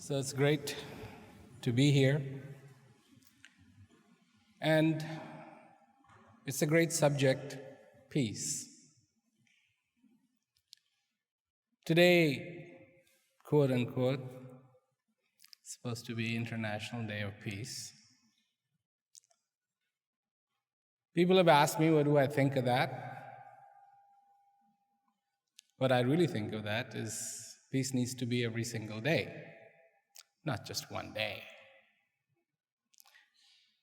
So it's great to be here. And it's a great subject, peace. Today, quote unquote, it's supposed to be International Day of Peace. People have asked me, what do I think of that? What I really think of that is peace needs to be every single day, not just one day.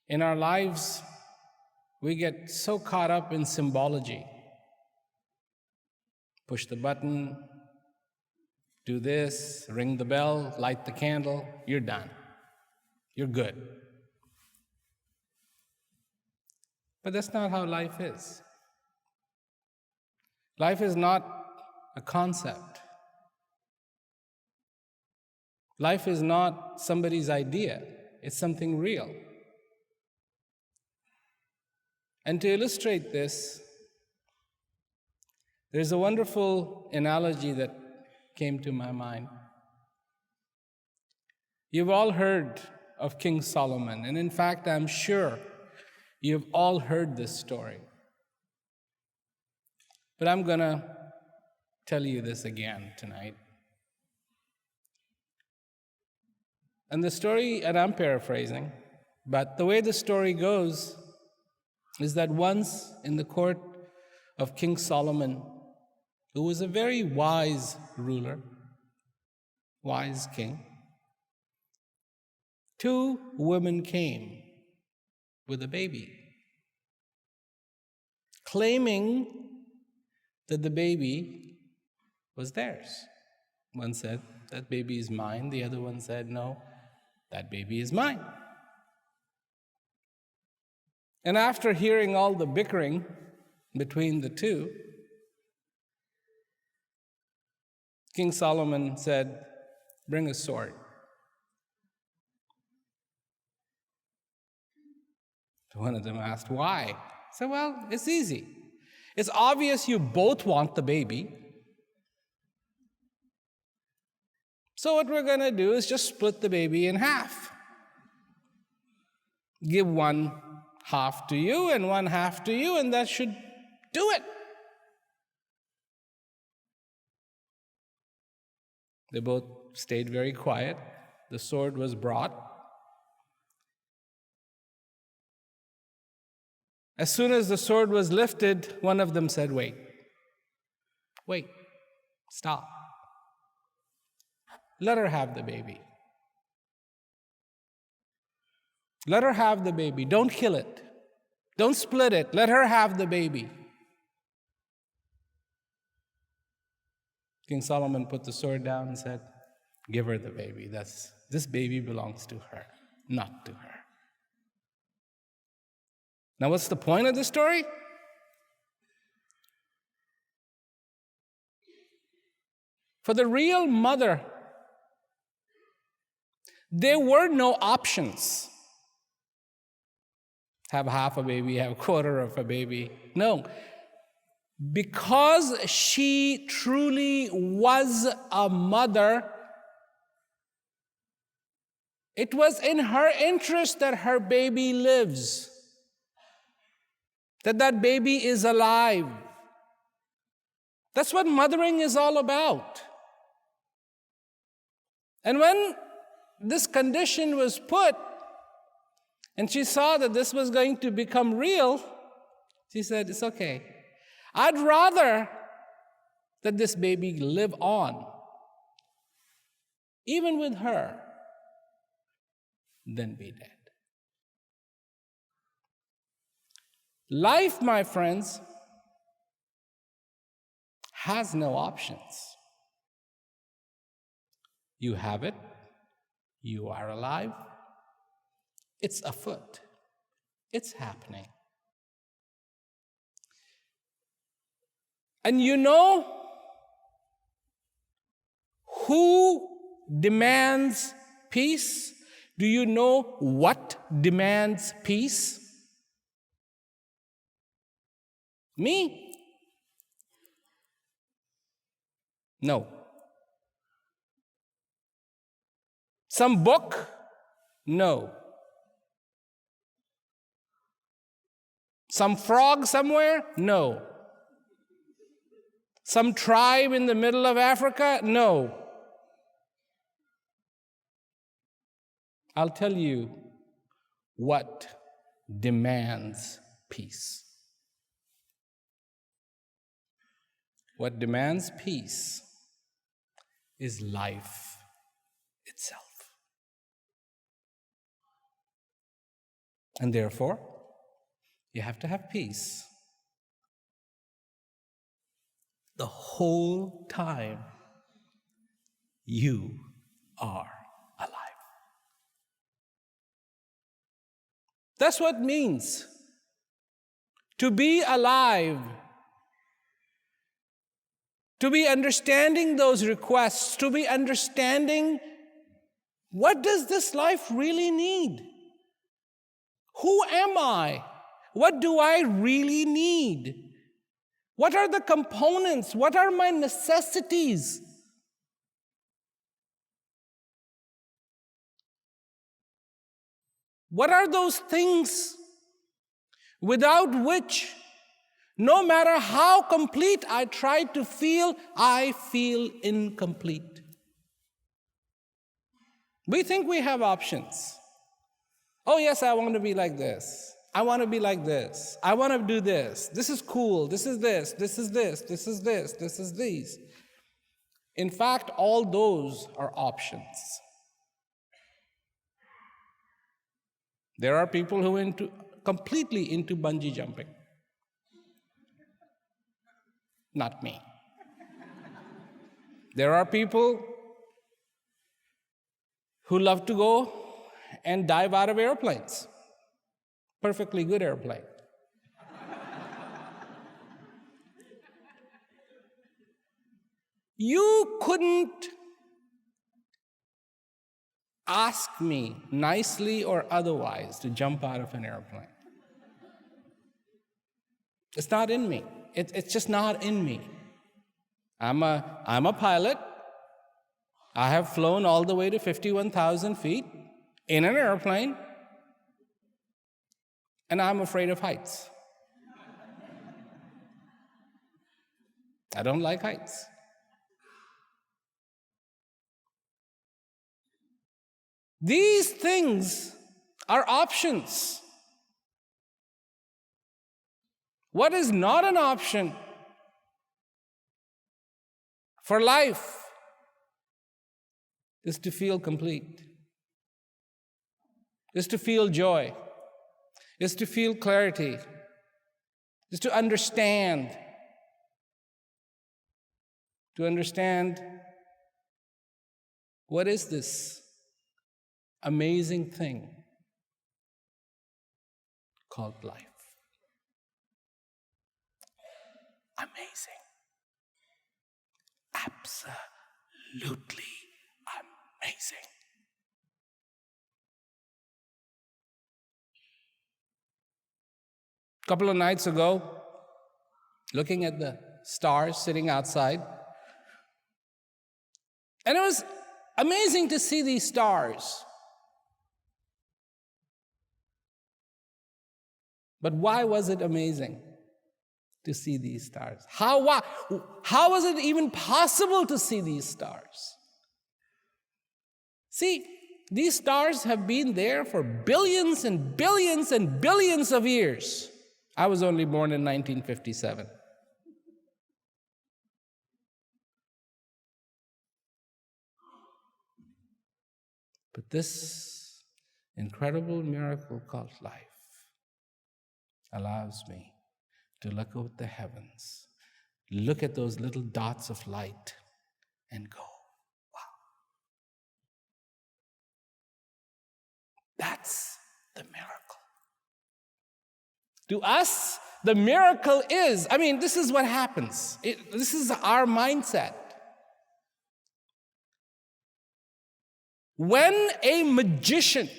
In our lives, we get so caught up in symbology. Push the button, do this, ring the bell, light the candle, you're done. You're good. But that's not how life is. Life is not a concept. Life is not somebody's idea. It's something real. And to illustrate this, there's a wonderful analogy that came to my mind. You've all heard of King Solomon, and in fact, I'm sure you've all heard this story. But I'm going to tell you this again tonight. And the story, and I'm paraphrasing, but the way the story goes is that once in the court of King Solomon, who was a very wise ruler, wise king, two women came with a baby, claiming that the baby was theirs. One said, that baby is mine. The other one said, no, that baby is mine. And after hearing all the bickering between the two, King Solomon said, bring a sword. One of them asked, why? I said, well, it's easy. It's obvious you both want the baby. So what we're going to do is just split the baby in half. Give one half to you and one half to you, and that should do it. They both stayed very quiet. The sword was brought. As soon as the sword was lifted, one of them said, wait, stop. Let her have the baby. Let her have the baby. Don't kill it. Don't split it. Let her have the baby. King Solomon put the sword down and said, give her the baby. This baby belongs to her, not to her. Now, what's the point of the story? For the real mother, there were no options. Have half a baby, have a quarter of a baby. No. Because she truly was a mother, it was in her interest that her baby lives, that baby is alive. That's what mothering is all about. And when this condition was put, and she saw that this was going to become real, she said, it's okay. I'd rather that this baby live on, even with her, than be dead. Life, my friends, has no options. You have it. You are alive. It's afoot. It's happening. And you know who demands peace? Do you know what demands peace? Me? No. Some book? No. Some frog somewhere? No. Some tribe in the middle of Africa? No. I'll tell you what demands peace. What demands peace is life itself. And therefore, you have to have peace the whole time you are alive. That's what it means to be alive, to be understanding those requests, to be understanding what does this life really need? Who am I? What do I really need? What are the components? What are my necessities? What are those things without which, no matter how complete I try to feel, I feel incomplete? We think we have options. Oh yes, I want to be like this. I want to be like this. I want to do this. This is cool. This is this. This is this. This is this. This is these. In fact, all those are options. There are people who are completely into bungee jumping. Not me. There are people who love to go and dive out of airplanes. Perfectly good airplane. You couldn't ask me, nicely or otherwise, to jump out of an airplane. It's not in me. It's just not in me. I'm a pilot. I have flown all the way to 51,000 feet in an airplane, and I'm afraid of heights. I don't like heights. These things are options. What is not an option for life is to feel complete, is to feel joy, is to feel clarity, is to understand what is this amazing thing called life. Amazing. Absolutely amazing. A couple of nights ago, looking at the stars sitting outside, and it was amazing to see these stars. But why was it amazing to see these stars? How was it even possible to see these stars? See, these stars have been there for billions and billions and billions of years. I was only born in 1957. But this incredible miracle called life allows me to look up at the heavens, look at those little dots of light, and go, wow. That's the miracle. To us, the miracle is, this is what happens. This is our mindset. When a magician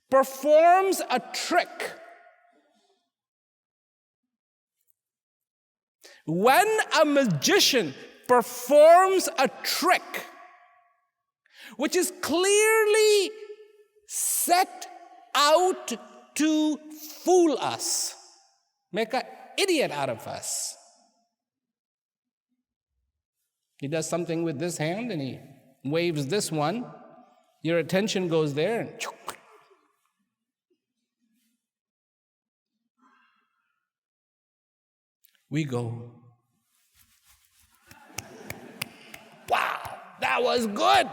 performs a trick, when a magician performs a trick, which is clearly set out to fool us, make an idiot out of us. He does something with this hand and he waves this one. Your attention goes there and we go, wow, that was good.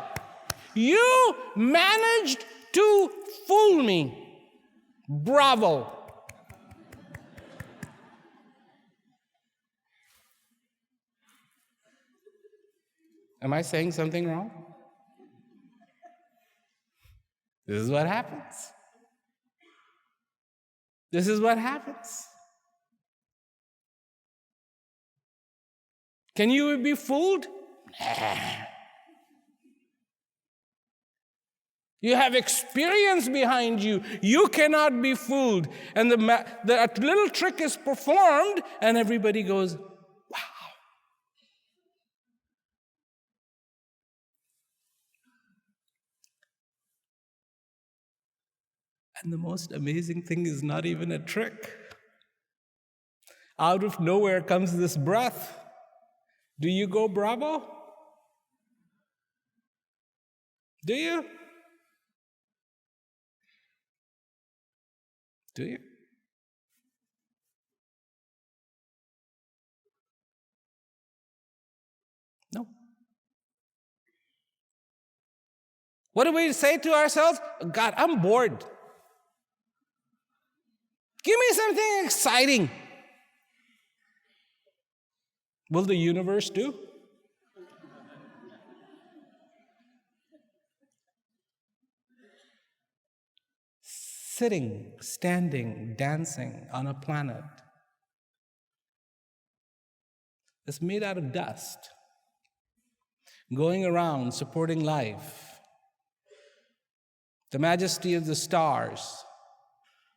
You managed to fool me. Bravo. Am I saying something wrong? This is what happens. This is what happens. Can you be fooled? Nah. You have experience behind you. You cannot be fooled. And the little trick is performed, and everybody goes, wow. And the most amazing thing is not even a trick. Out of nowhere comes this breath. Do you go bravo? Do you? Do you? No. What do we say to ourselves? God, I'm bored. Give me something exciting. Will the universe do? Sitting, standing, dancing on a planet that's made out of dust, going around supporting life, the majesty of the stars,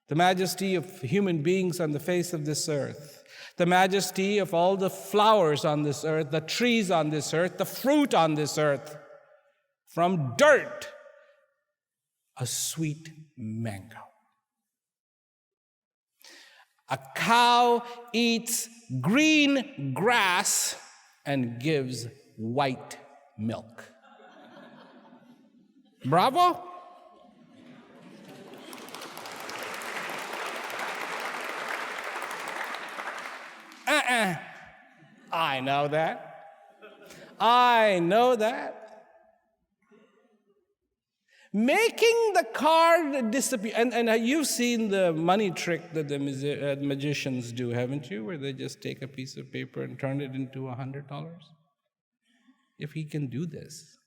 the majesty of human beings on the face of this earth, the majesty of all the flowers on this earth, the trees on this earth, the fruit on this earth, from dirt, a sweet mango. A cow eats green grass and gives white milk. Bravo? I know that. I know that. Making the card disappear. And you've seen the money trick that the magicians do, haven't you? Where they just take a piece of paper and turn it into $100. If he can do this.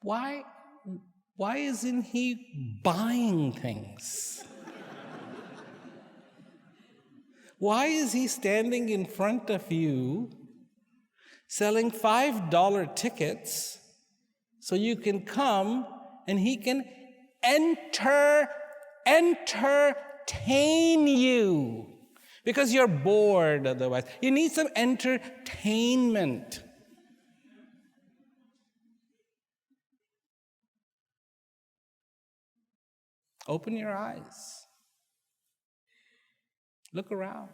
Why isn't he buying things? Why is he standing in front of you selling $5 tickets so you can come and he can entertain you? Because you're bored otherwise. You need some entertainment. Open your eyes. Look around.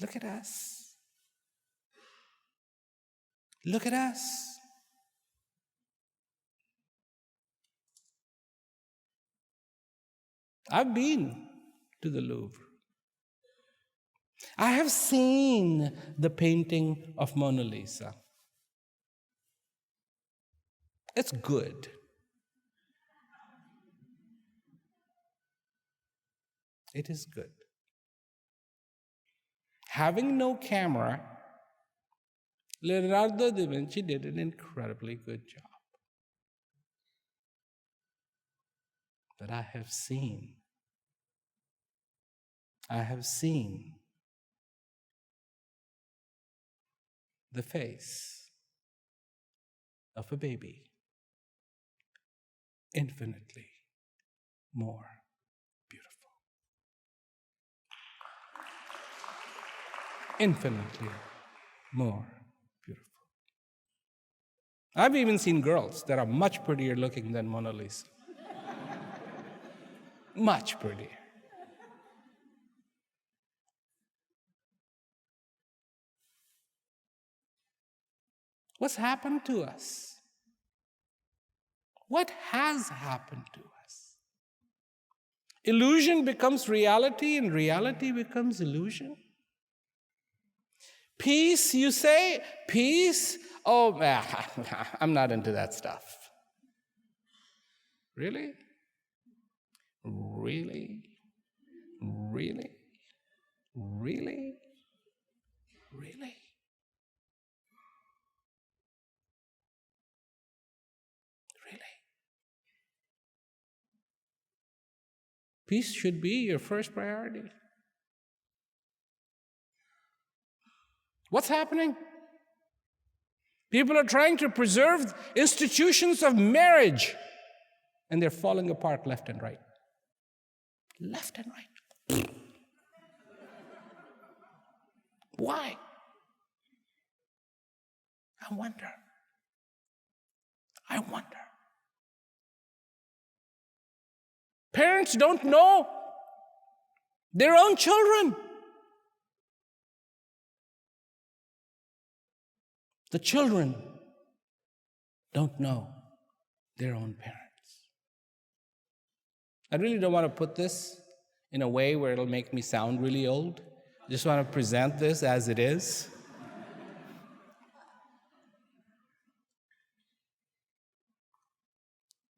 Look at us. Look at us. I've been to the Louvre. I have seen the painting of Mona Lisa. It's good. It is good. Having no camera, Leonardo da Vinci did an incredibly good job. But I have seen the face of a baby infinitely more beautiful. infinitely more beautiful. I've even seen girls that are much prettier looking than Mona Lisa. Much prettier. What's happened to us? What has happened to us? Illusion becomes reality, and reality becomes illusion. Peace, you say? Peace? Oh, I'm not into that stuff. Really? Really? Really? Really? Really? Really? Peace should be your first priority. What's happening? People are trying to preserve institutions of marriage, and they're falling apart left and right. Left and right. Why? I wonder. Parents don't know their own children. The children don't know their own parents. I really don't want to put this in a way where it'll make me sound really old. I just want to present this as it is.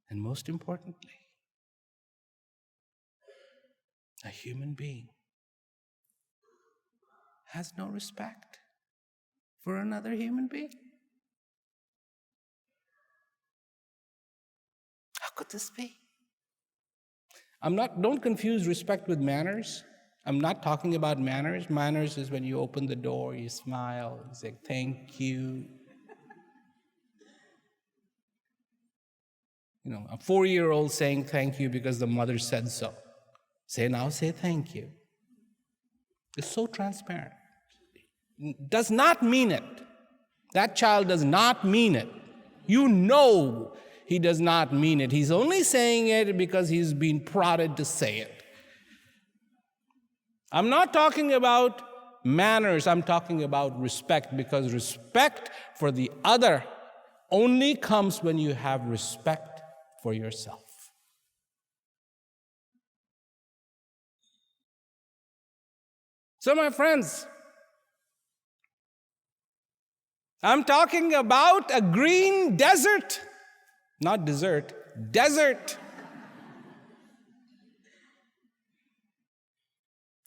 And most importantly, a human being has no respect for another human being. How could this be? Don't confuse respect with manners. I'm not talking about manners. Manners is when you open the door, you smile, you say thank you. A 4-year-old saying thank you because the mother said so. Say thank you. It's so transparent. Does not mean it. That child does not mean it. You know he does not mean it. He's only saying it because he's been prodded to say it. I'm not talking about manners. I'm talking about respect, because respect for the other only comes when you have respect for yourself. So, my friends, I'm talking about a green desert, not dessert, desert.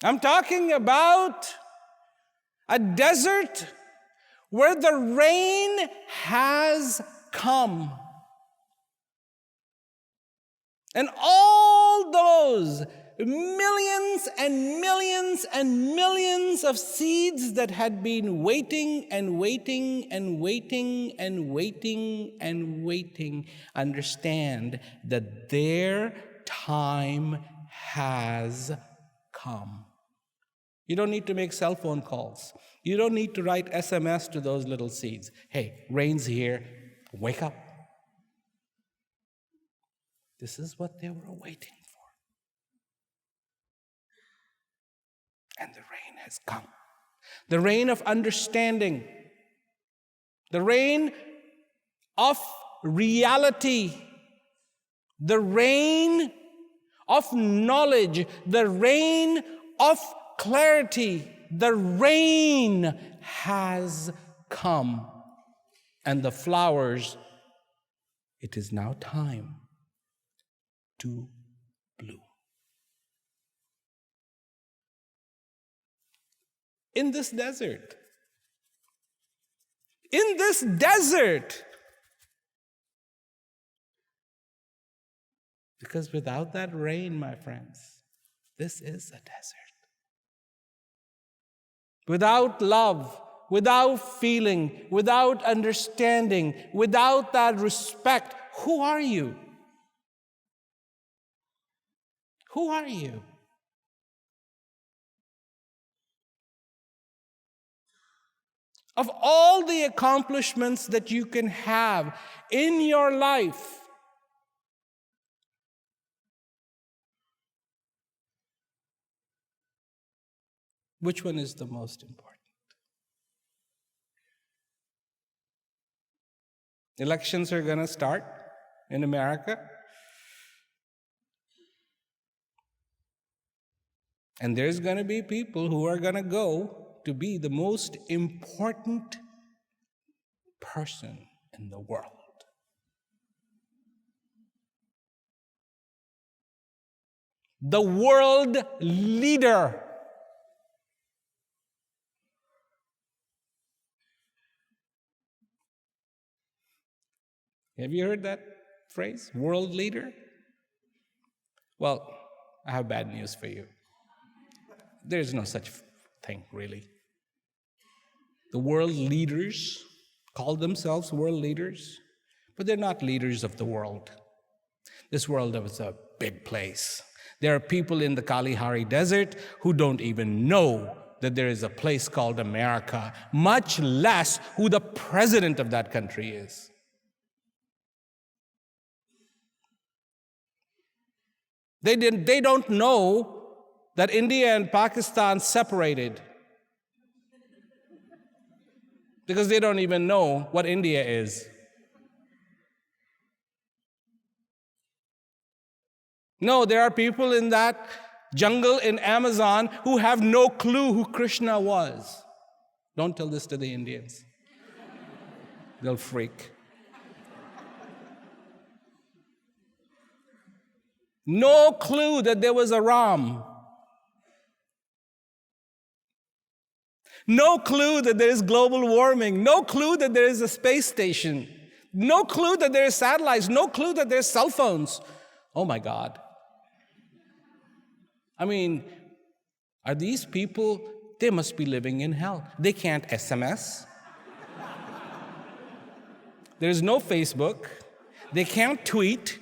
I'm talking about a desert where the rain has come. And all those millions and millions and millions of seeds that had been waiting and waiting and waiting and waiting and waiting understand that their time has come. You don't need to make cell phone calls. You don't need to write SMS to those little seeds. Hey, rain's here. Wake up. This is what they were waiting for. And the rain has come. The rain of understanding. The rain of reality. The rain of knowledge. The rain of clarity. The rain has come. And the flowers, it is now time to bloom. In this desert, because without that rain, my friends, this is a desert. Without love, without feeling, without understanding, without that respect, who are you? Who are you? Of all the accomplishments that you can have in your life, which one is the most important? Elections are going to start in America. And there's going to be people who are going to go to be the most important person in the world. The world leader. Have you heard that phrase, world leader? Well, I have bad news for you. There's no such thing, really. The world leaders call themselves world leaders, but they're not leaders of the world. This world is a big place. There are people in the Kalahari Desert who don't even know that there is a place called America, much less who the president of that country is. They don't know that India and Pakistan separated because they don't even know what India is. No, there are people in that jungle in Amazon who have no clue who Krishna was. Don't tell this to the Indians. They'll freak. No clue that there was a Ram. No clue that there is global warming. No clue that there is a space station. No clue that there are satellites. No clue that there are cell phones. Oh my God. I mean, are these people, they must be living in hell. They can't SMS. There's no Facebook. They can't tweet.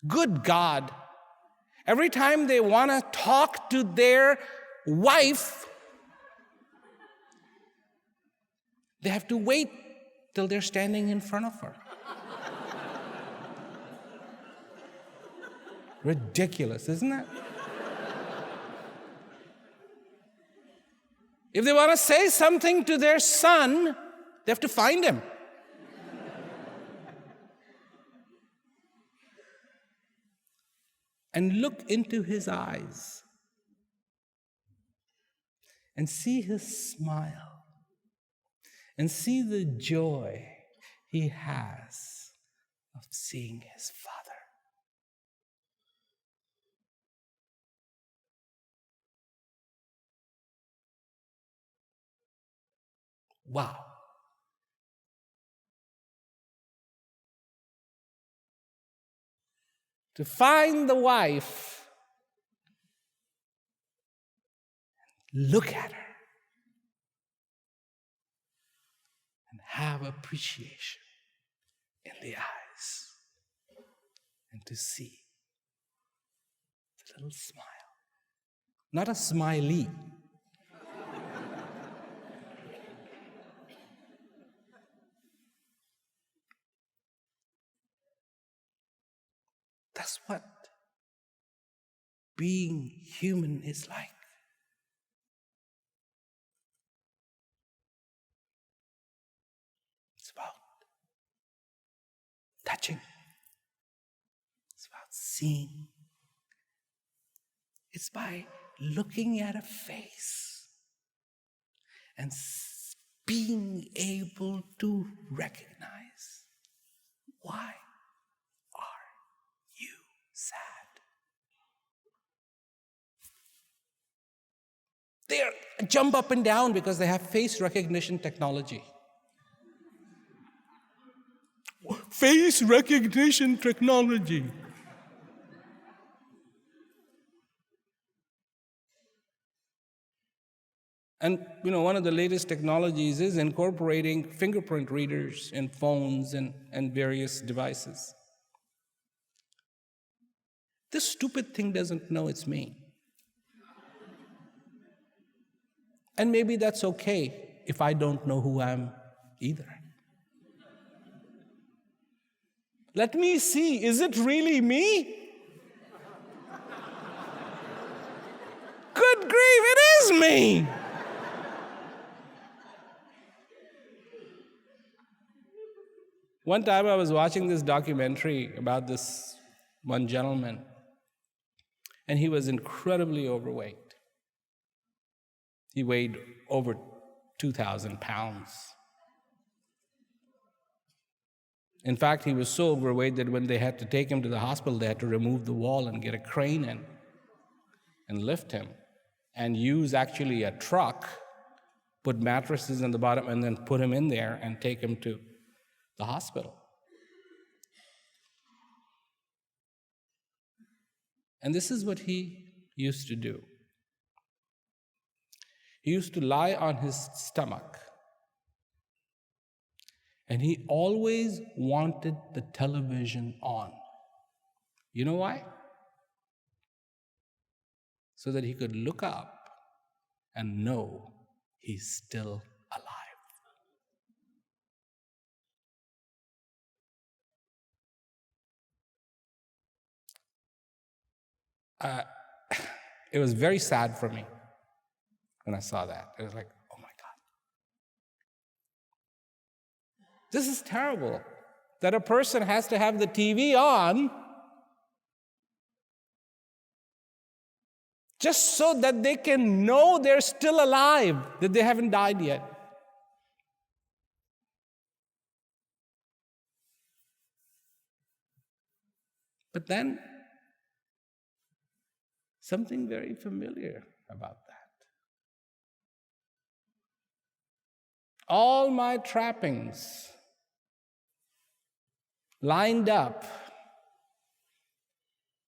Good God. Every time they want to talk to their wife, they have to wait till they're standing in front of her. Ridiculous, isn't it? If they want to say something to their son, they have to find him. And look into his eyes and see his smile and see the joy he has of seeing his father. Wow. To find the wife, look at her, and have appreciation in the eyes, and to see the little smile. Not a smiley. That's what being human is like. It's about touching. It's about seeing. It's by looking at a face and being able to recognize why sad. They jump up and down because they have face recognition technology. Face recognition technology. And one of the latest technologies is incorporating fingerprint readers in phones and various devices. This stupid thing doesn't know it's me. And maybe that's okay if I don't know who I am either. Let me see, is it really me? Good grief, it is me! One time I was watching this documentary about this one gentleman, and he was incredibly overweight. He weighed over 2,000 pounds. In fact, he was so overweight that when they had to take him to the hospital, they had to remove the wall and get a crane in and lift him and use actually a truck, put mattresses in the bottom, and then put him in there and take him to the hospital. And this is what he used to do. He used to lie on his stomach, and he always wanted the television on. You know why? So that he could look up and know he's still alive. It was very sad for me when I saw that. It was like, oh my God. This is terrible that a person has to have the TV on just so that they can know they're still alive, that they haven't died yet. But then, something very familiar about that. All my trappings lined up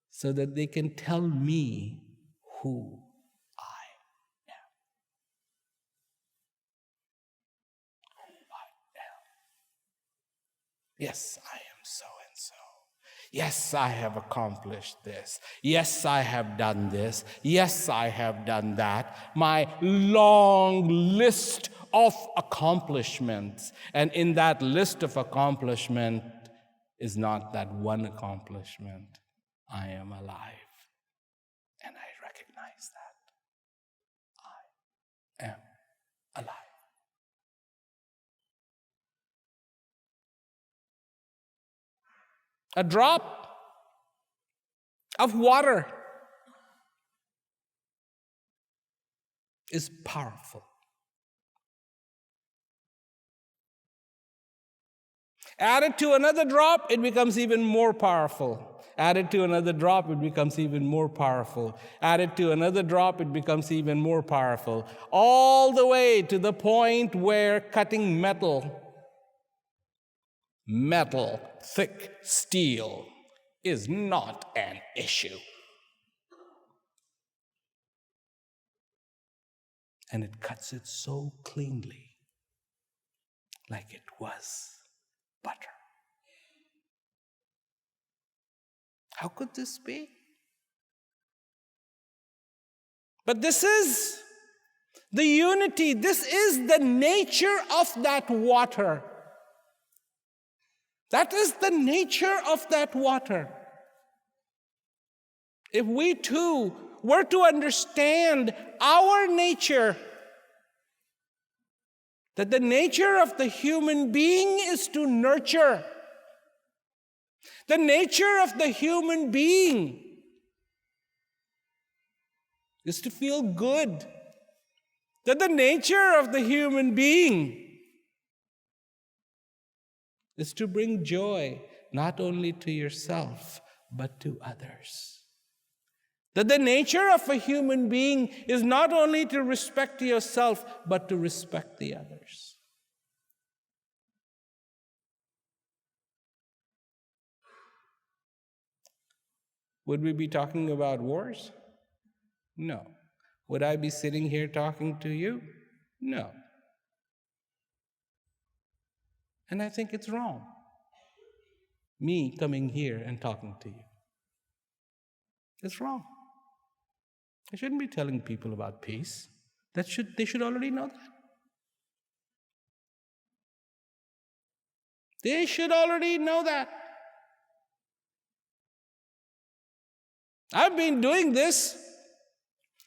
so that they can tell me who I am. Who I am. Yes, I am so and so. Yes, I have accomplished this. Yes, I have done this. Yes, I have done that. My long list of accomplishments. And in that list of accomplishment is not that one accomplishment. I am alive. And I recognize that. I am alive. A drop of water is powerful. Add it to another drop, it becomes even more powerful. Add it to another drop, it becomes even more powerful. Add it to another drop, it becomes even more powerful. All the way to the point where cutting metal, thick steel, is not an issue. And it cuts it so cleanly, like it was butter. How could this be? But this is the unity. This is the nature of that water. That is the nature of that water. If we too were to understand our nature, that the nature of the human being is to nurture. The nature of the human being is to feel good. That the nature of the human being is to bring joy, not only to yourself, but to others. That the nature of a human being is not only to respect yourself, but to respect the others. Would we be talking about wars? No. Would I be sitting here talking to you? No. And I think it's wrong, me coming here and talking to you. It's wrong. I shouldn't be telling people about peace. They should already know that. They should already know that. I've been doing this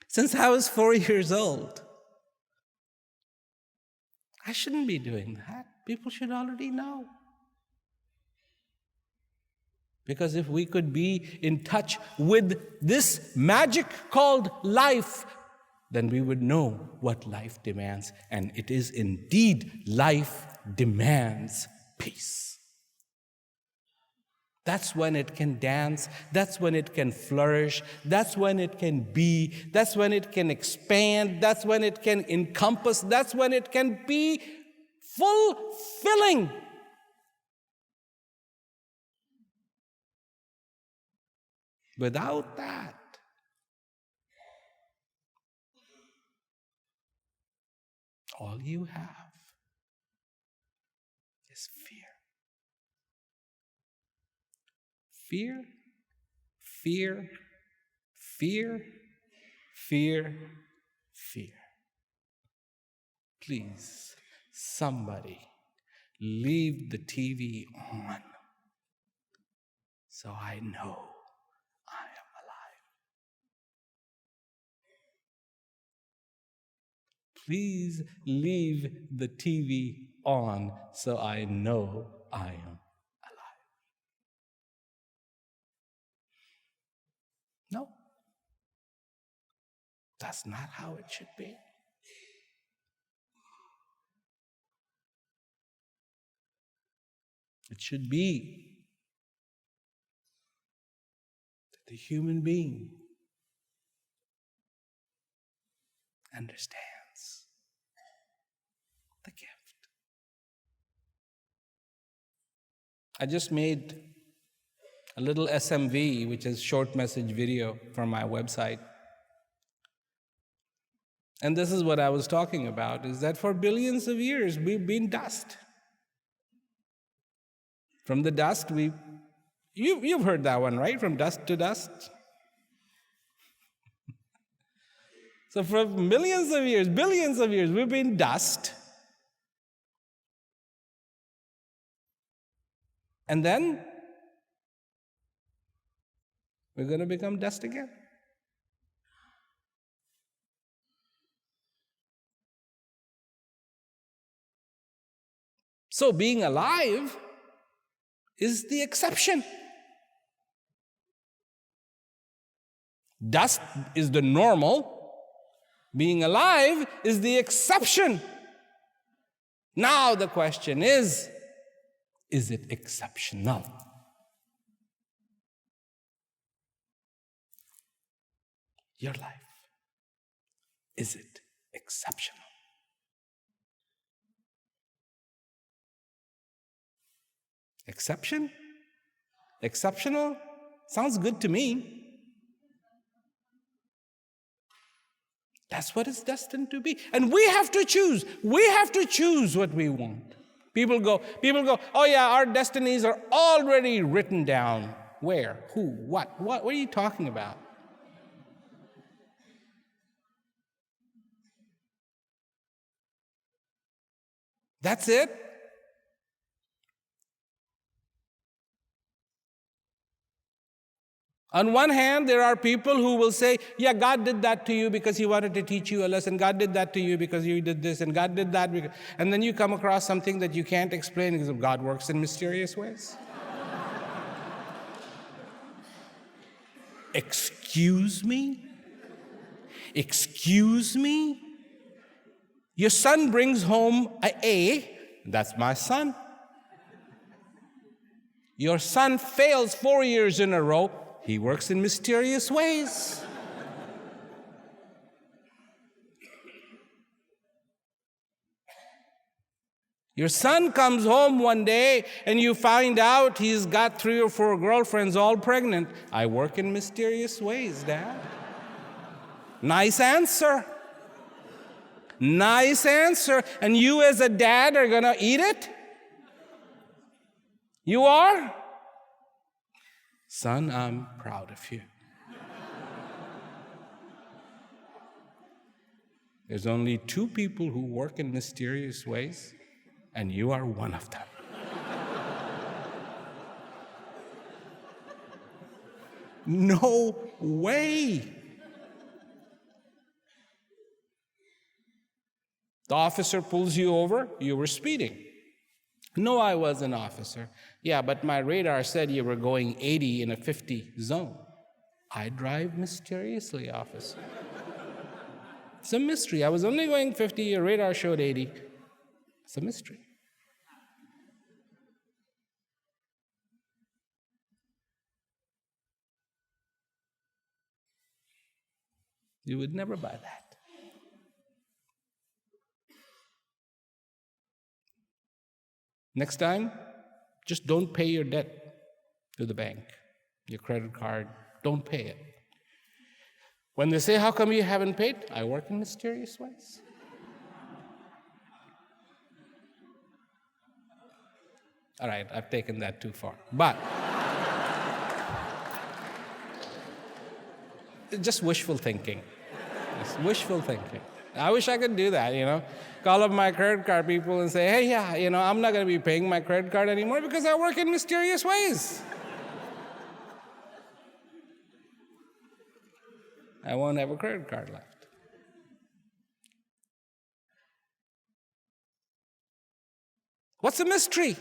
since I was 4 years old. I shouldn't be doing that. People should already know. Because if we could be in touch with this magic called life, then we would know what life demands. And it is indeed, life demands peace. That's when it can dance. That's when it can flourish. That's when it can be. That's when it can expand. That's when it can encompass. That's when it can be fulfilling. Without that, all you have is fear. Fear, fear, fear, fear, fear. Please, somebody, leave the TV on so I know I am alive. Please leave the TV on so I know I am. No, that's not how it should be. It should be that the human being understands the gift. I just made a little SMV, which is short message video, for my website. And this is what I was talking about, is that for billions of years, we've been dust. From the dust, you've heard that one, right? From dust to dust. So for millions of years, billions of years, we've been dust. And then we're going to become dust again. So being alive is the exception. Dust is the normal. Being alive is the exception. Now the question is it exceptional? Your life, is it exceptional? Exception? Exceptional? Sounds good to me. That's what it's destined to be. And we have to choose. We have to choose what we want. People go, oh yeah, our destinies are already written down. Where? Who? What? What are you talking about? That's it? On one hand, there are people who will say, yeah, God did that to you because He wanted to teach you a lesson. God did that to you because you did this, and God did that because... And then you come across something that you can't explain because God works in mysterious ways. Excuse me? Excuse me? Your son brings home an A. That's my son. Your son fails 4 years in a row. He works in mysterious ways. Your son comes home one day and you find out he's got 3 or 4 girlfriends all pregnant. I work in mysterious ways, Dad. Nice answer. Nice answer. And you as a dad are going to eat it? You are? Son, I'm proud of you. There's only two people who work in mysterious ways, and you are one of them. No way. The officer pulls you over, you were speeding. No, I was an officer. Yeah, but my radar said you were going 80 in a 50 zone. I drive mysteriously, officer. It's a mystery. I was only going 50, your radar showed 80. It's a mystery. You would never buy that. Next time, just don't pay your debt to the bank, your credit card, don't pay it. When they say, how come you haven't paid? I work in mysterious ways. All right, I've taken that too far. But it's just wishful thinking. It's wishful thinking. I wish I could do that, Call up my credit card people and say, hey, yeah, I'm not going to be paying my credit card anymore because I work in mysterious ways. I won't have a credit card left. What's the mystery?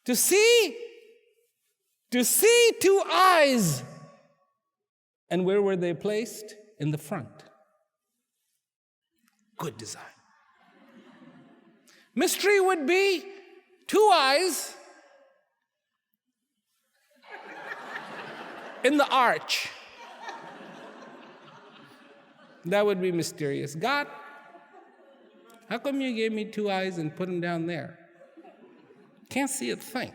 To see two eyes. And where were they placed? In the front. Good design. Mystery would be two eyes in the arch. That would be mysterious. God, how come you gave me two eyes and put them down there? Can't see a thing.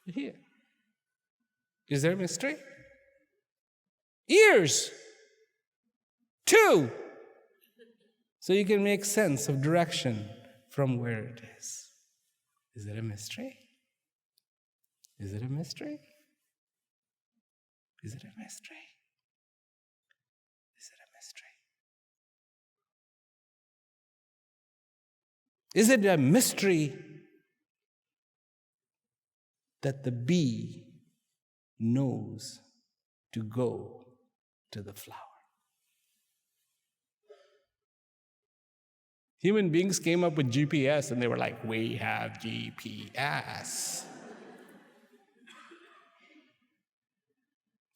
Here. Is there a mystery? Ears. Two. So you can make sense of direction from where it is. Is it a mystery? Is it a mystery? Is it a mystery? Is it a mystery? Is it a mystery that the bee knows to go to the flower? Human beings came up with GPS and they were like, we have GPS.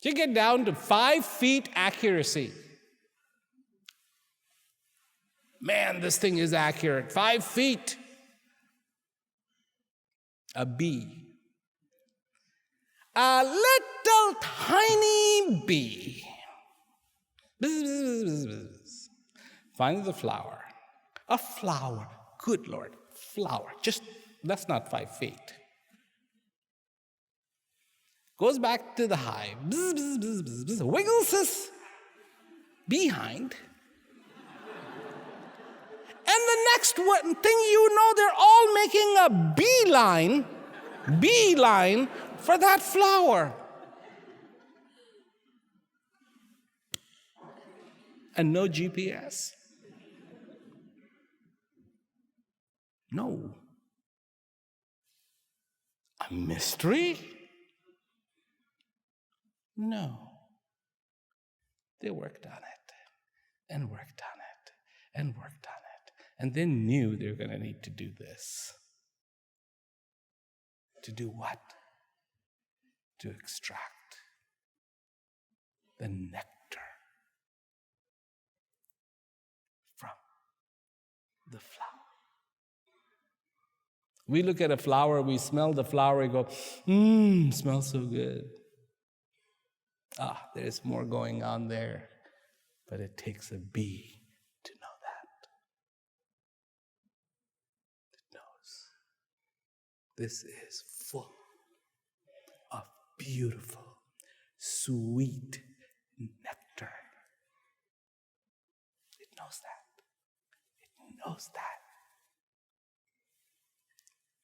You get down to 5 feet accuracy. Man, this thing is accurate. 5 feet. A bee. A little tiny bee. Bzz, bzz, bzz, bzz. Finds a flower. A flower. Good Lord. Flower. That's not 5 feet. Goes back to the hive. Bzz, bzz, bzz, bzz, bzz. Wiggles his behind. And the next thing you know, they're all making a beeline for that flower. And no GPS. No. A mystery? No. They worked on it, and worked on it, and worked on it, and they knew they were going to need to do this. To do what? To extract the nectar from the flower. We look at a flower, we smell the flower, we go, smells so good. There's more going on there. But it takes a bee to know that. It knows. This is full of beautiful, sweet nectar. It knows that. It knows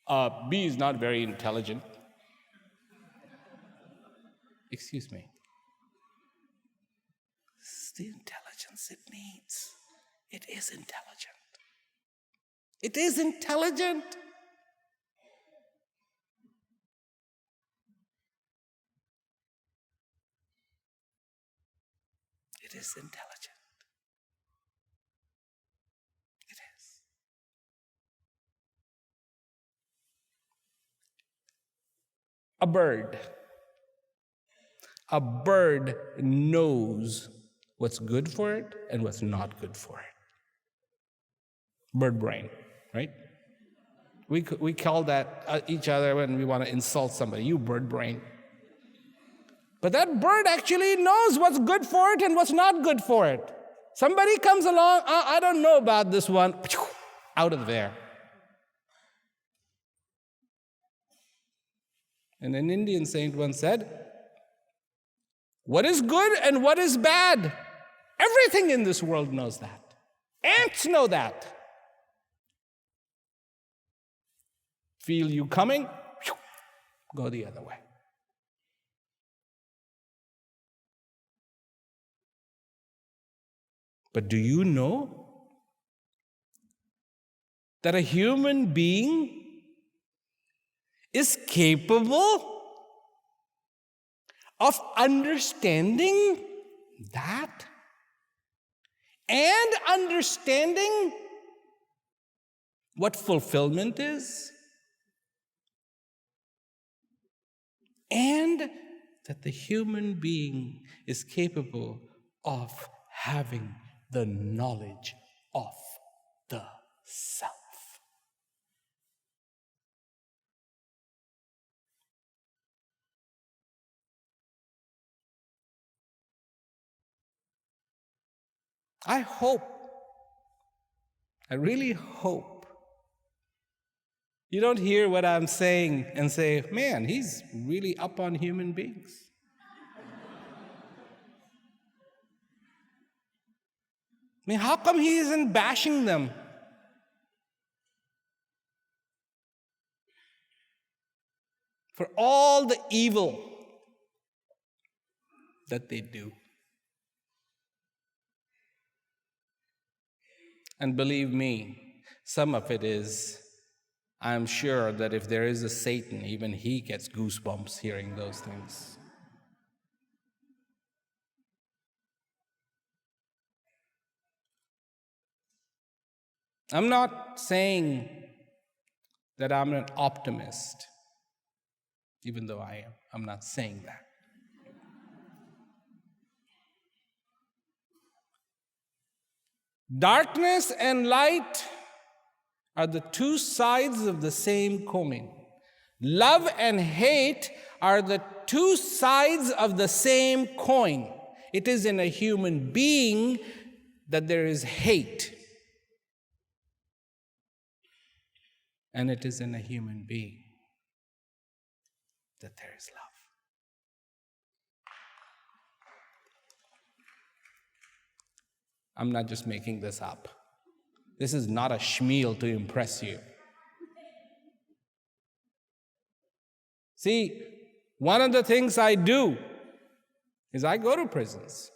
that. Bee is not very intelligent. Excuse me. the intelligence it needs. It is intelligent. It is intelligent. It is intelligent. It is. A bird. A bird knows what's good for it and what's not good for it. Bird brain, right? We call that each other when we want to insult somebody. You bird brain. But that bird actually knows what's good for it and what's not good for it. Somebody comes along, I don't know about this one, out of there. And an Indian saint once said, what is good and what is bad? Everything in this world knows that. Ants know that. Feel you coming, go the other way. But do you know that a human being is capable of understanding that and understanding what fulfillment is, and that the human being is capable of having the knowledge of the self. I hope, I really hope, you don't hear what I'm saying and say, man, he's really up on human beings. I mean, how come he isn't bashing them? For all the evil that they do. And believe me, some of it is, I'm sure that if there is a Satan, even he gets goosebumps hearing those things. I'm not saying that I'm an optimist, even though I am. I'm not saying that. Darkness and light are the two sides of the same coin. Love and hate are the two sides of the same coin. It is in a human being that there is hate. And it is in a human being that there is love. I'm not just making this up. This is not a schmeal to impress you. See, one of the things I do is I go to prisons.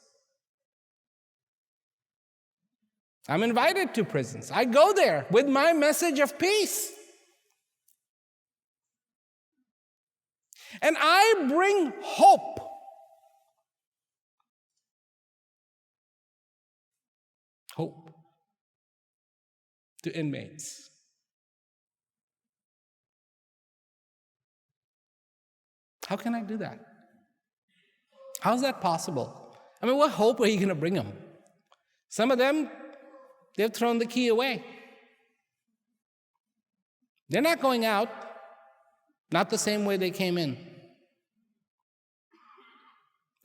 I'm invited to prisons. I go there with my message of peace. And I bring hope. Hope to inmates. How can I do that? How is that possible? I mean, what hope are you going to bring them? Some of them, they've thrown the key away. They're not going out, not the same way they came in.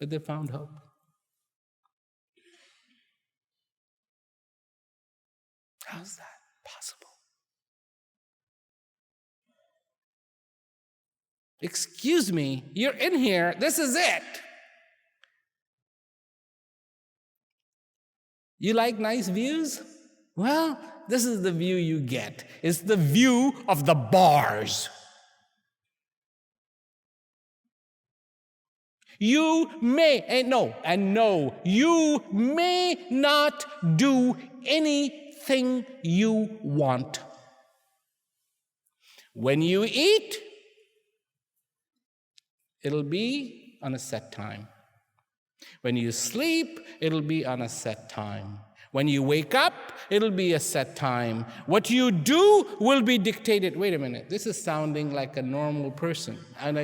But they found hope. How's that possible? Excuse me, you're in here, this is it. You like nice views? Well, this is the view you get. It's the view of the bars. You may, and no, you may not do anything you want. When you eat, it'll be on a set time. When you sleep, it'll be on a set time. When you wake up, it'll be a set time. What you do will be dictated. Wait a minute, this is sounding like a normal person. And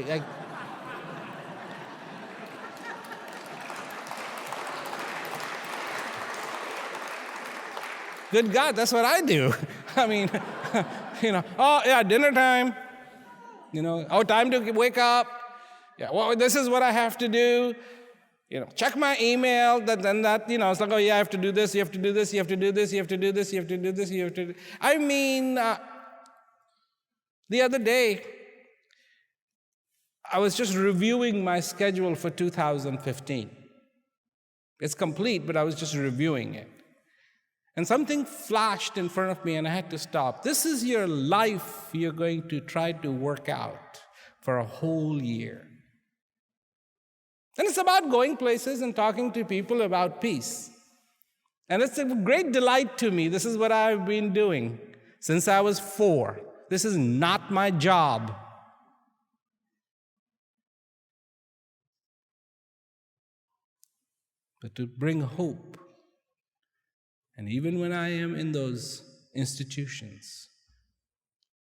good God, that's what I do. I mean, oh yeah, dinner time. Time to wake up. Yeah, well, this is what I have to do. Check my email, then that, it's like, oh yeah, I have to do this, you have to do this, you have to do this, you have to do this, you have to do this, you have to do. I mean, the other day, I was just reviewing my schedule for 2015. It's complete, but I was just reviewing it. And something flashed in front of me and I had to stop. This is your life you're going to try to work out for a whole year. And it's about going places and talking to people about peace. And it's a great delight to me. This is what I've been doing since I was 4. This is not my job. But to bring hope. And even when I am in those institutions,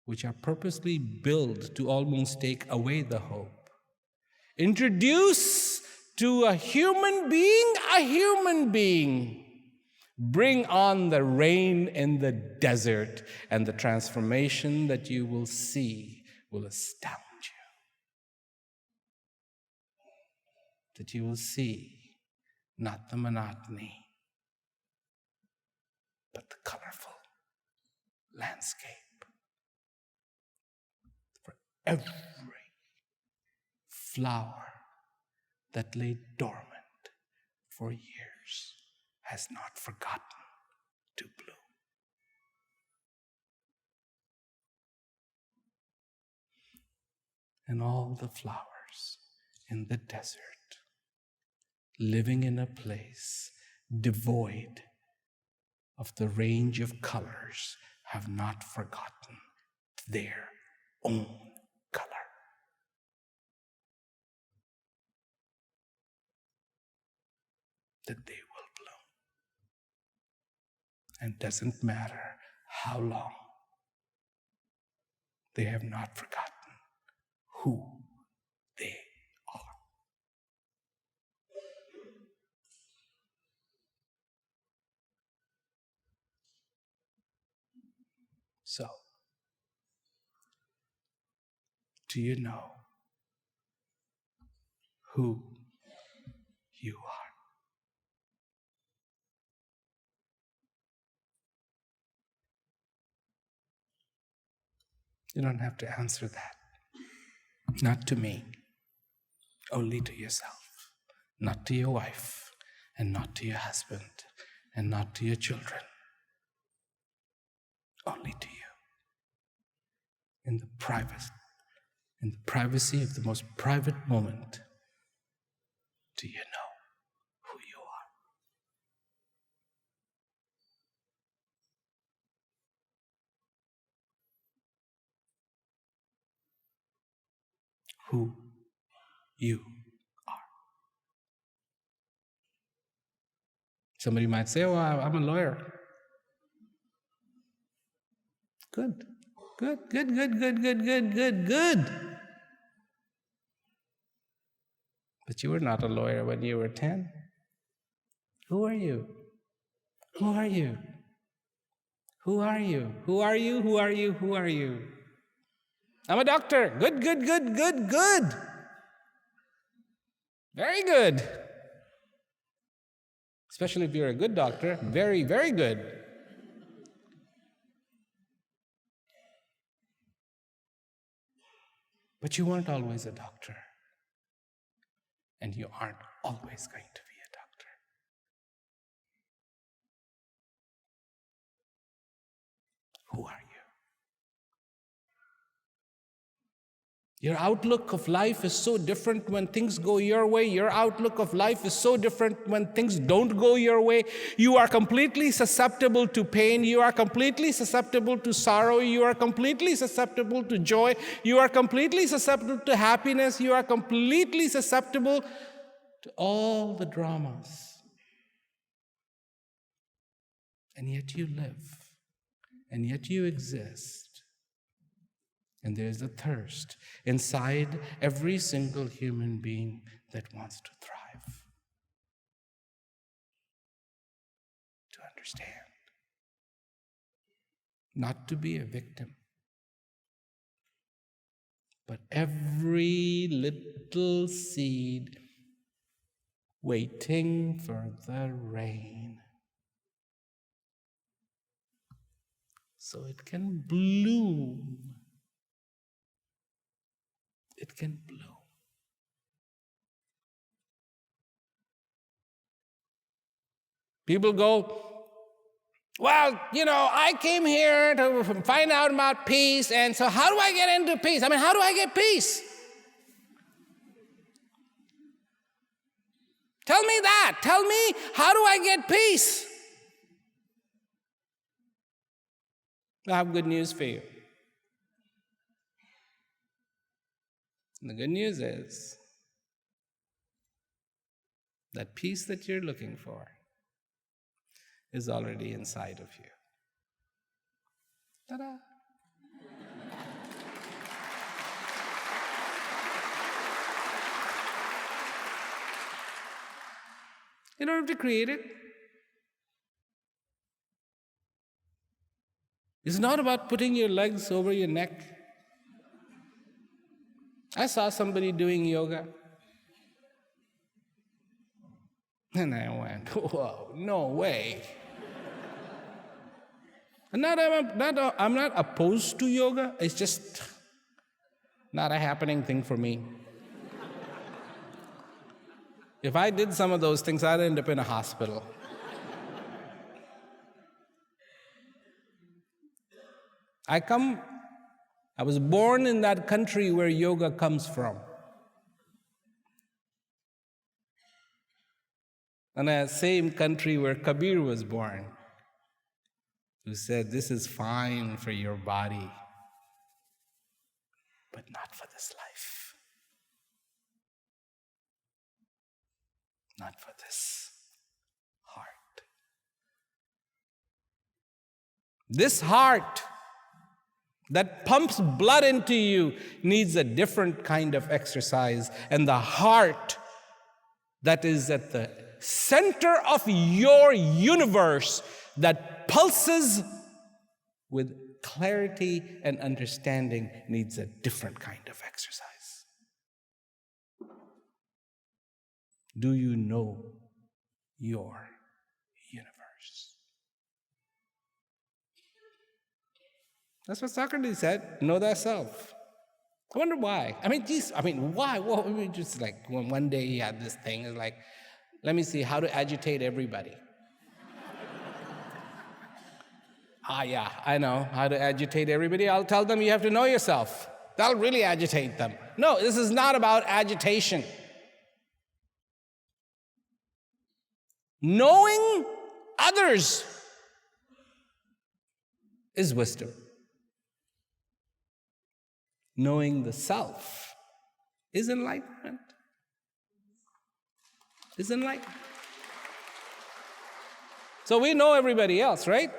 which are purposely built to almost take away the hope, introduce to a human being, bring on the rain in the desert, and the transformation that you will see will astound you. That you will see not the monotony, but the colorful landscape. For every flower that lay dormant for years has not forgotten to bloom. And all the flowers in the desert, living in a place devoid of the range of colors, have not forgotten their own color. That they will bloom. And doesn't matter how long, they have not forgotten who they are. So, do you know who you are? You don't have to answer that. Not to me, only to yourself. Not to your wife, and not to your husband, and not to your children. Only to you. In the privacy of the most private moment, do you know who you are? Who you are. Somebody might say, oh, I'm a lawyer. Good. But you were not a lawyer when you were 10. Who are you? Who are you? Who are you? Who are you? Who are you? Who are you? I'm a doctor. Good. Very good. Especially if you're a good doctor. Very, very good. But you weren't always a doctor. And you aren't always going to be a doctor. Who are you? Your outlook of life is so different when things go your way. Your outlook of life is so different when things don't go your way. You are completely susceptible to pain. You are completely susceptible to sorrow. You are completely susceptible to joy. You are completely susceptible to happiness. You are completely susceptible to all the dramas. And yet you live. And yet you exist. And there's a thirst inside every single human being that wants to thrive, to understand, not to be a victim, but every little seed waiting for the rain so it can bloom. It can bloom. People go, well, I came here to find out about peace, and so how do I get into peace? How do I get peace? Tell me that. Tell me, how do I get peace? I have good news for you. And the good news is that peace that you're looking for is already inside of you. Ta-da! You don't have to create it. It's not about putting your legs over your neck. I saw somebody doing yoga. And I went, whoa, no way. I'm not opposed to yoga. It's just not a happening thing for me. If I did some of those things, I'd end up in a hospital. I was born in that country where yoga comes from. And that same country where Kabir was born, who said, this is fine for your body, but not for this life. Not for this heart. This heart that pumps blood into you needs a different kind of exercise. And the heart that is at the center of your universe, that pulses with clarity and understanding, needs a different kind of exercise. Do you know your universe? That's what Socrates said, know thyself. I wonder why. Why? Well, just like one day he had this thing, it's like, let me see how to agitate everybody. Yeah, I know how to agitate everybody. I'll tell them you have to know yourself. That'll really agitate them. No, this is not about agitation. Knowing others is wisdom. Knowing the self is enlightenment. Is enlightenment. So we know everybody else, right?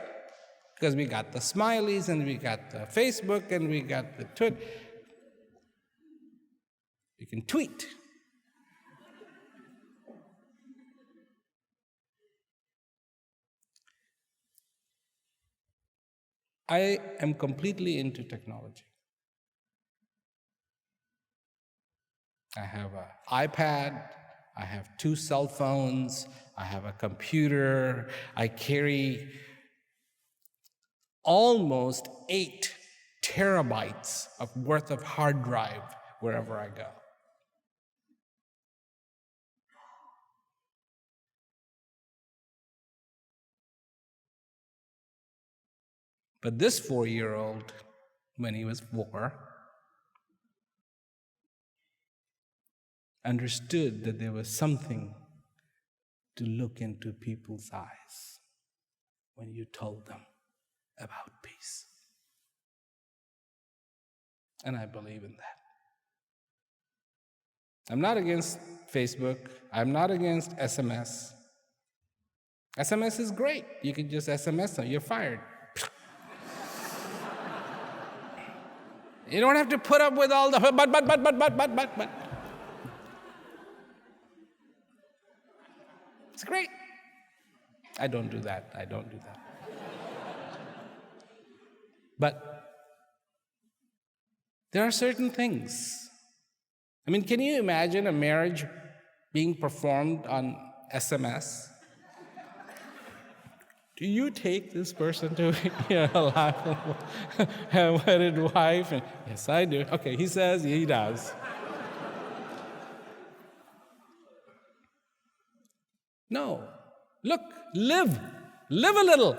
Because we got the smileys and we got the Facebook and we got the Twitter. You can tweet. I am completely into technology. I have an iPad, I have 2 cell phones, I have a computer, I carry almost 8 terabytes of worth of hard drive wherever I go. But this 4-year-old, when he was 4, understood that there was something to look into people's eyes when you told them about peace. And I believe in that. I'm not against Facebook. I'm not against SMS. SMS is great. You can just SMS them. You're fired. You don't have to put up with all the but. It's great. I don't do that. But there are certain things. I mean, can you imagine a marriage being performed on SMS? Do you take this person to a wedded wife? And, yes, I do. Okay, he says he does. No. Look, live. Live a little.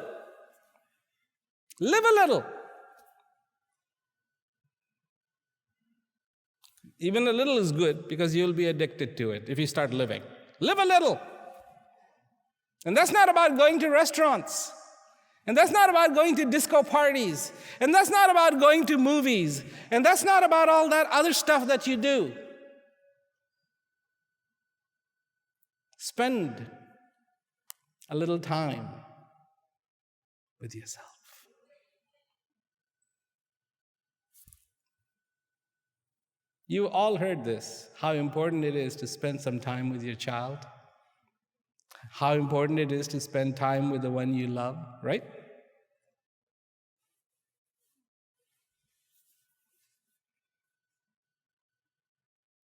Live a little. Even a little is good because you'll be addicted to it if you start living. Live a little. And that's not about going to restaurants. And that's not about going to disco parties. And that's not about going to movies. And that's not about all that other stuff that you do. Spend a little time with yourself. You all heard this, how important it is to spend some time with your child. How important it is to spend time with the one you love, right?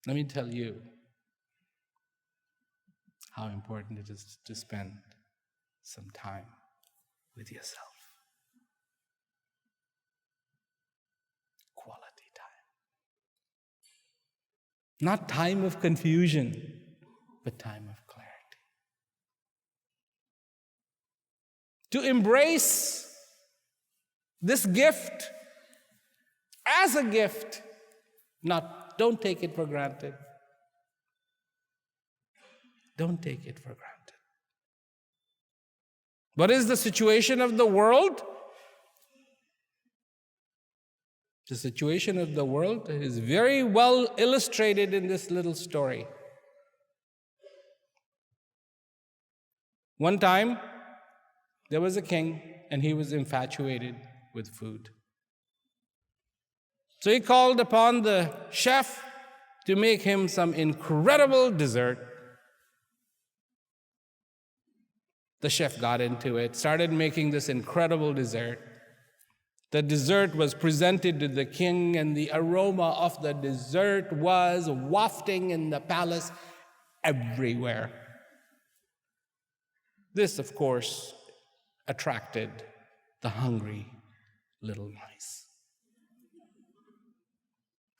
Let me tell you how important it is to spend some time with yourself. Quality time. Not time of confusion, but time of clarity. To embrace this gift as a gift, don't take it for granted. Don't take it for granted. What is the situation of the world? The situation of the world is very well illustrated in this little story. One time, there was a king, and he was infatuated with food. So he called upon the chef to make him some incredible dessert. The chef got into it, started making this incredible dessert. The dessert was presented to the king, and the aroma of the dessert was wafting in the palace everywhere. This, of course, attracted the hungry little mice.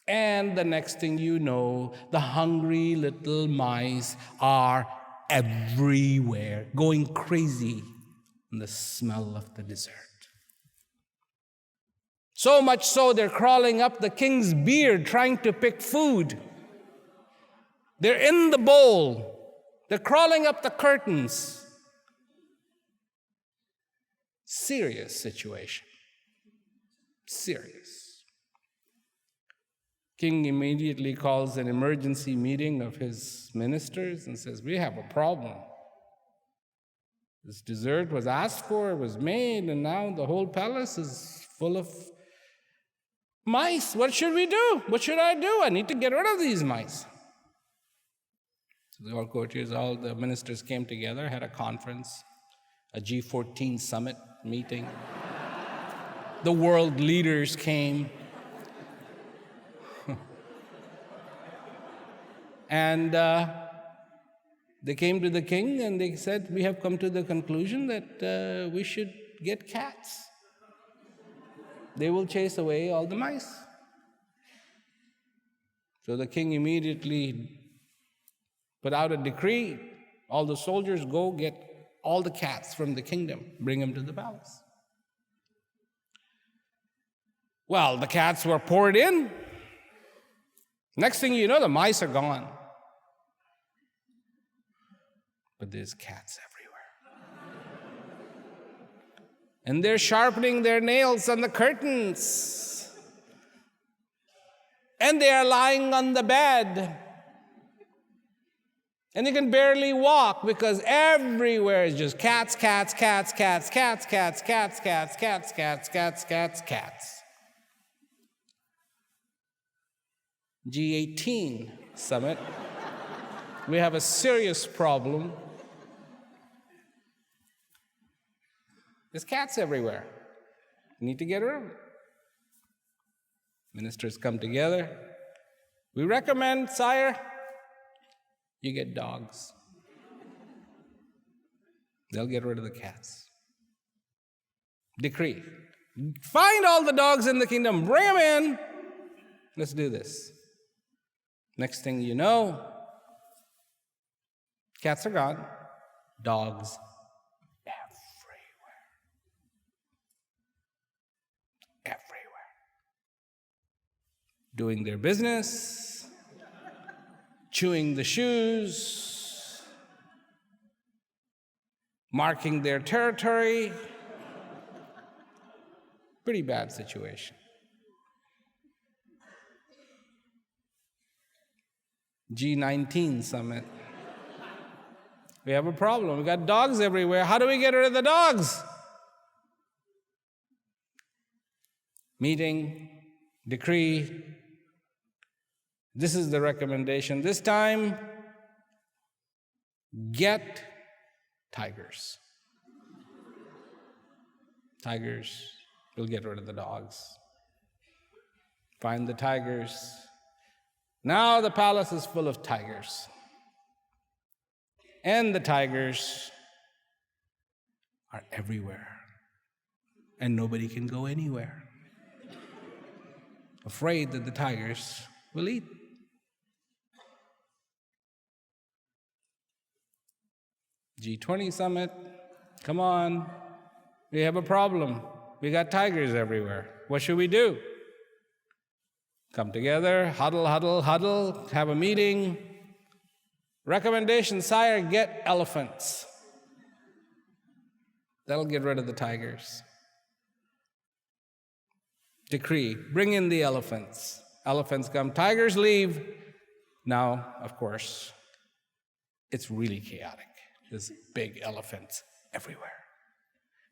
And the next thing you know, the hungry little mice are everywhere, going crazy in the smell of the dessert. So much so, they're crawling up the king's beard trying to pick food. They're in the bowl. They're crawling up the curtains. Serious situation. Serious. King immediately calls an emergency meeting of his ministers and says, we have a problem. This dessert was asked for, it was made, and now the whole palace is full of mice. What should we do? What should I do? I need to get rid of these mice. So the courtiers, all the ministers came together, had a conference, a G14 summit meeting. The world leaders came. And they came to the king and they said, we have come to the conclusion that we should get cats. They will chase away all the mice. So the king immediately put out a decree. All the soldiers go get all the cats from the kingdom, bring them to the palace. Well, the cats were poured in. Next thing you know, the mice are gone. But there's cats everywhere. And they're sharpening their nails on the curtains. And they are lying on the bed. And you can barely walk because everywhere is just cats, cats, cats, cats, cats, cats, cats, cats, cats, cats, cats, cats, cats. G18 summit. We have a serious problem. There's cats everywhere. We need to get rid of them. Ministers come together. We recommend, sire, you get dogs. They'll get rid of the cats. Decree. Find all the dogs in the kingdom, bring them in. Let's do this. Next thing you know, cats are gone, dogs everywhere. Everywhere. Doing their business, chewing the shoes, marking their territory. Pretty bad situation. G19 summit. We have a problem. We got dogs everywhere. How do we get rid of the dogs? Meeting, decree. This is the recommendation. This time, get tigers. Tigers will get rid of the dogs. Find the tigers. Now the palace is full of tigers. And the tigers are everywhere. And nobody can go anywhere. Afraid that the tigers will eat. G20 summit. Come on. We have a problem. We got tigers everywhere. What should we do? Come together, huddle, huddle, huddle, have a meeting. Recommendation, sire, get elephants. That'll get rid of the tigers. Decree, bring in the elephants. Elephants come, tigers leave. Now, of course, it's really chaotic. There's big elephants everywhere.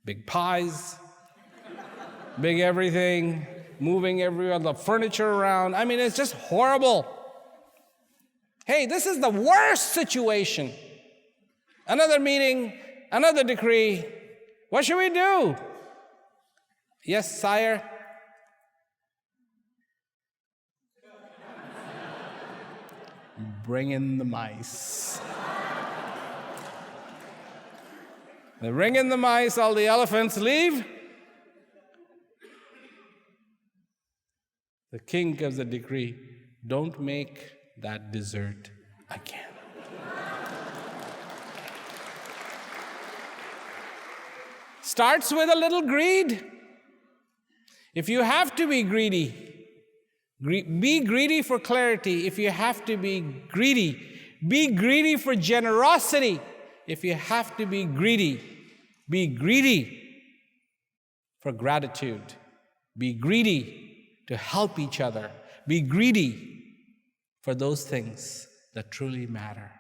Big pies, big everything, moving everywhere, the furniture around. I mean, it's just horrible. Hey, this is the worst situation. Another meeting, another decree. What should we do? Yes, sire. Bring in the mice. They bring in the mice, all the elephants leave. The king gives a decree, don't make that dessert again. Starts with a little greed. If you have to be greedy, be greedy for clarity. If you have to be greedy for generosity. If you have to be greedy for gratitude. Be greedy to help each other. Be greedy for those things that truly matter.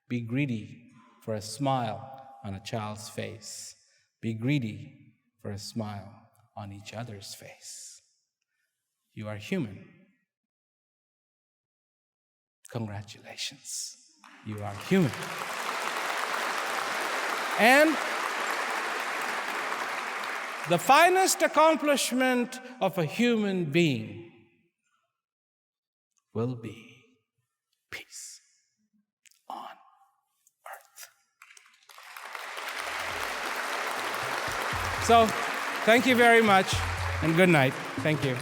Be greedy for a smile on a child's face. Be greedy for a smile on each other's face. You are human. Congratulations. You are human. And the finest accomplishment of a human being will be peace on earth. So, thank you very much, and good night. Thank you.